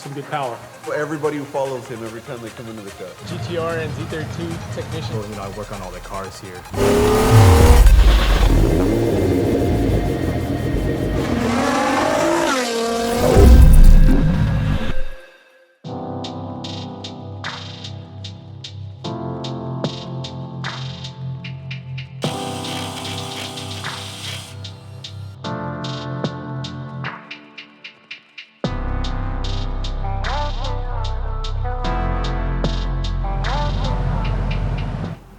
some good power. For everybody who follows him every time they come into the shop. GTR and Z32 technician. Well, you know, I work on all the cars here.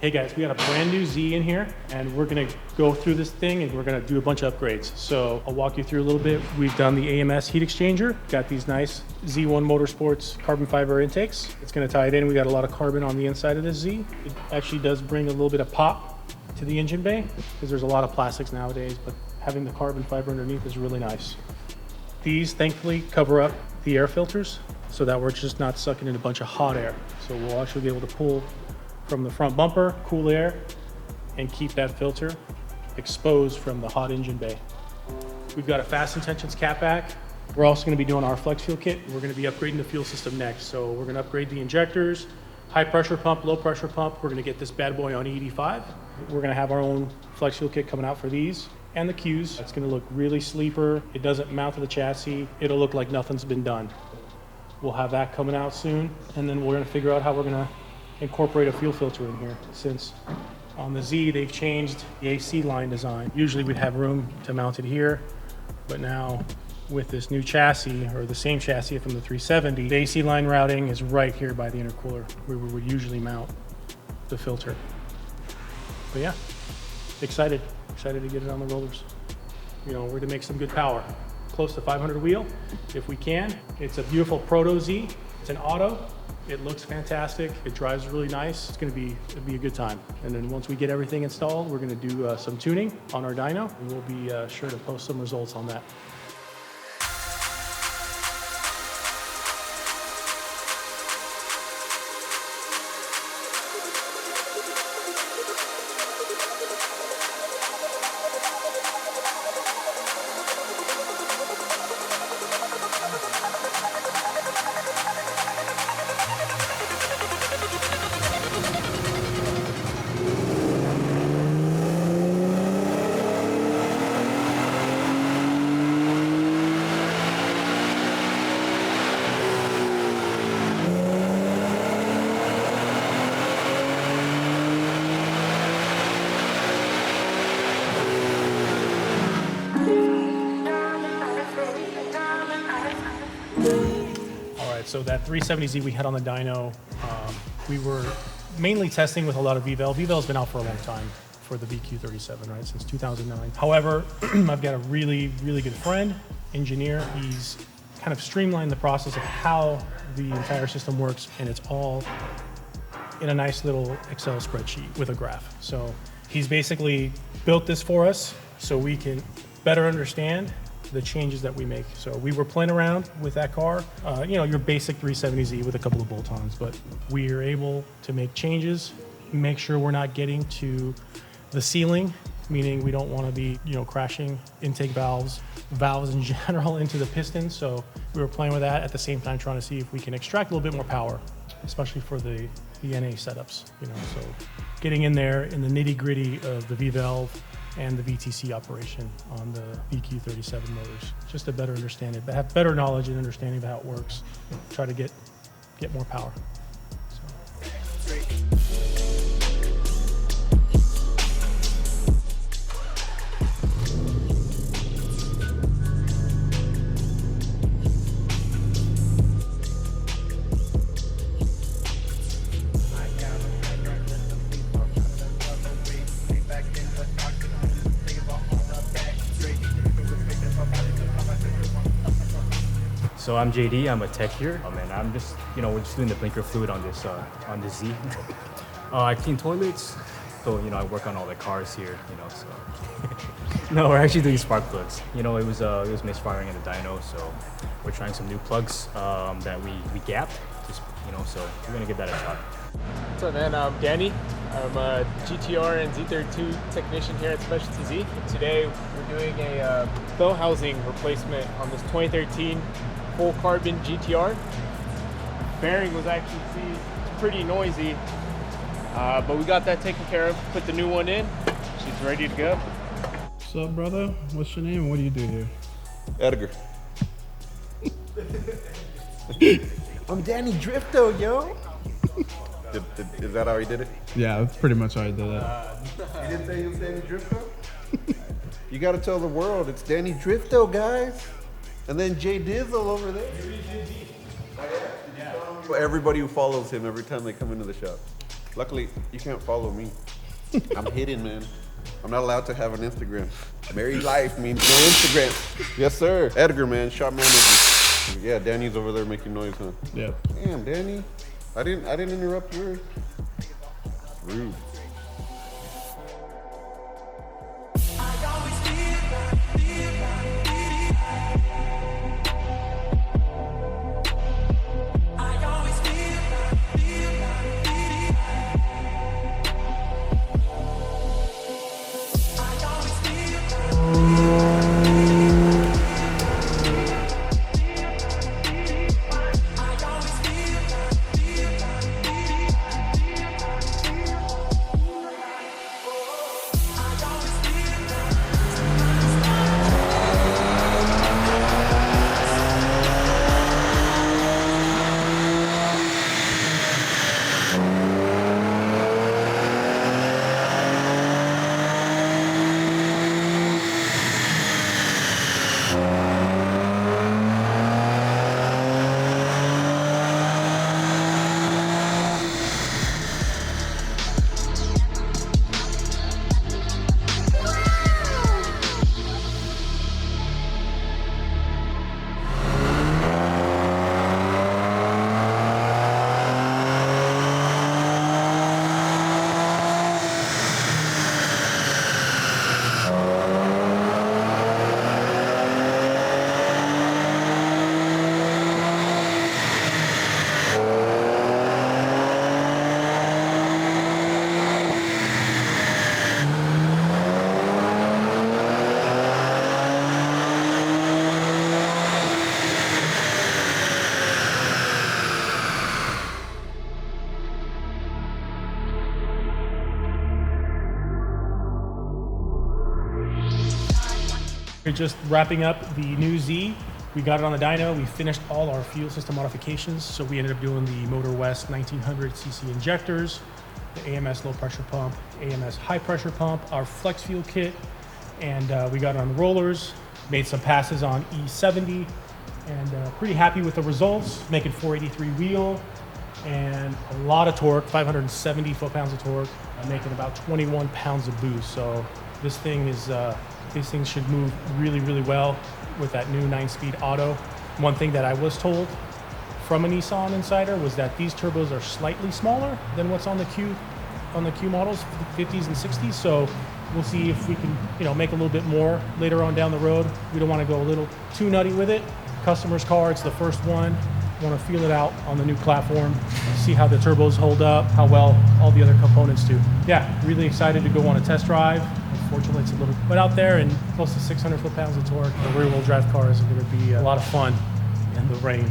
Hey guys, we got a brand new Z in here and we're gonna go through this thing and we're gonna do a bunch of upgrades. So I'll walk you through a little bit. We've done the AMS heat exchanger, got these nice Z1 Motorsports carbon fiber intakes. It's gonna tie it in. We got a lot of carbon on the inside of this Z. It actually does bring a little bit of pop to the engine bay because there's a lot of plastics nowadays, but having the carbon fiber underneath is really nice. These thankfully cover up the air filters so that we're just not sucking in a bunch of hot air. So we'll actually be able to pull from the front bumper, cool air, and keep that filter exposed from the hot engine bay. We've got a fast intentions catback. We're also gonna be doing our flex fuel kit. We're gonna be upgrading the fuel system next. So we're gonna upgrade the injectors, high pressure pump, low pressure pump. We're gonna get this bad boy on E85. We're gonna have our own flex fuel kit coming out for these and the Qs. It's gonna look really sleeper. It doesn't mount to the chassis. It'll look like nothing's been done. We'll have that coming out soon. And then we're gonna figure out how we're gonna incorporate a fuel filter in here, since on the Z they've changed the AC line design. Usually we'd have room to mount it here, but now with this new chassis, or the same chassis from the 370, the AC line routing is right here by the intercooler where we would usually mount the filter. But yeah, excited to get it on the rollers. You know, we're gonna make some good power. Close to 500 wheel if we can. It's a beautiful Proto Z. It's an auto. It looks fantastic. It drives really nice. It'll be a good time. And then once we get everything installed, we're gonna do some tuning on our dyno. And we'll be sure to post some results on that. So that 370Z we had on the dyno, we were mainly testing with a lot of VVEL. VVEL's been out for a long time for the VQ37, right, since 2009. However, I've got a really good friend, engineer. He's kind of streamlined the process of how the entire system works, and it's all in a nice little Excel spreadsheet with a graph. So he's basically built this for us so we can better understand the changes that we make. So we were playing around with that car, you know, your basic 370Z with a couple of bolt-ons, but we are able to make changes, make sure we're not getting to the ceiling, meaning we don't want to be, you know, crashing intake valves in general into the piston. So we were playing with that at the same time, trying to see if we can extract a little bit more power, especially for the NA setups, you know. So getting in there in the nitty-gritty of the V-valve and the VTC operation on the VQ37 motors, just to better understand it, but have better knowledge and understanding of how it works, try to get more power. So I'm JD, I'm a tech here. And I'm just, you know, we're just doing the blinker fluid on this Z. I clean toilets, so, you know, I work on all the cars here, you know, so. No, we're actually doing spark plugs. You know, it was misfiring in the dyno, so we're trying some new plugs that we gapped, just, you know, so we're gonna give that a shot. So then I'm Danny. I'm a GTR and Z32 technician here at Specialty Z. Today we're doing a bell housing replacement on this 2013 full carbon GTR. Bearing was actually pretty noisy, but we got that taken care of. Put the new one in. She's ready to go. What's up, brother? What's your name? What do you do here? Edgar. I'm Danny Drifto, yo. Is that how he did it? Yeah, that's pretty much how I did it. You didn't say he was Danny Drifto? You gotta tell the world it's Danny Drifto, guys. And then Jay Dizzle over there. Everybody who follows him every time they come into the shop. Luckily, you can't follow me. I'm hidden, man. I'm not allowed to have an Instagram. Married life means no Instagram. Yes, sir. Edgar, man, shop manager. Yeah, Danny's over there making noise, huh? Yep. Damn, Danny. I didn't interrupt yours. Rude. We're just wrapping up the new Z. We got it on the dyno. We finished all our fuel system modifications. So we ended up doing the Motor West 1900cc injectors, the AMS low pressure pump, AMS high pressure pump, our flex fuel kit, and we got it on the rollers, made some passes on E70, and pretty happy with the results, making 483 wheel and a lot of torque, 570 foot-pounds of torque, making about 21 pounds of boost. So this thing is, these things should move really, really well with that new 9-speed auto. One thing that I was told from a Nissan insider was that these turbos are slightly smaller than what's on the Q models, 50s and 60s. So we'll see if we can, make a little bit more later on down the road. We don't want to go a little too nutty with it. Customer's car, it's the first one. Want to feel it out on the new platform, see how the turbos hold up, how well all the other components do. Yeah, really excited to go on a test drive. Unfortunately, it's a little bit out there and close to 600 foot-pounds of torque. The rear-wheel drive cars are going to be a lot of fun in the rain.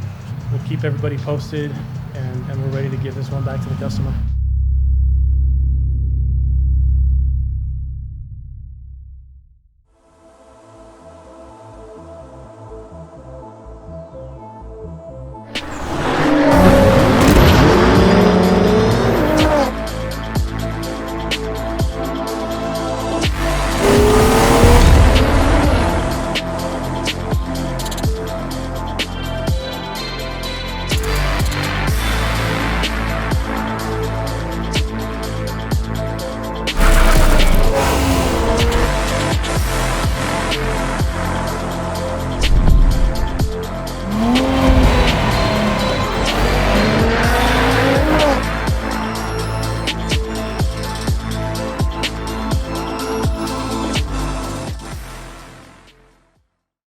We'll keep everybody posted, and we're ready to give this one back to the customer.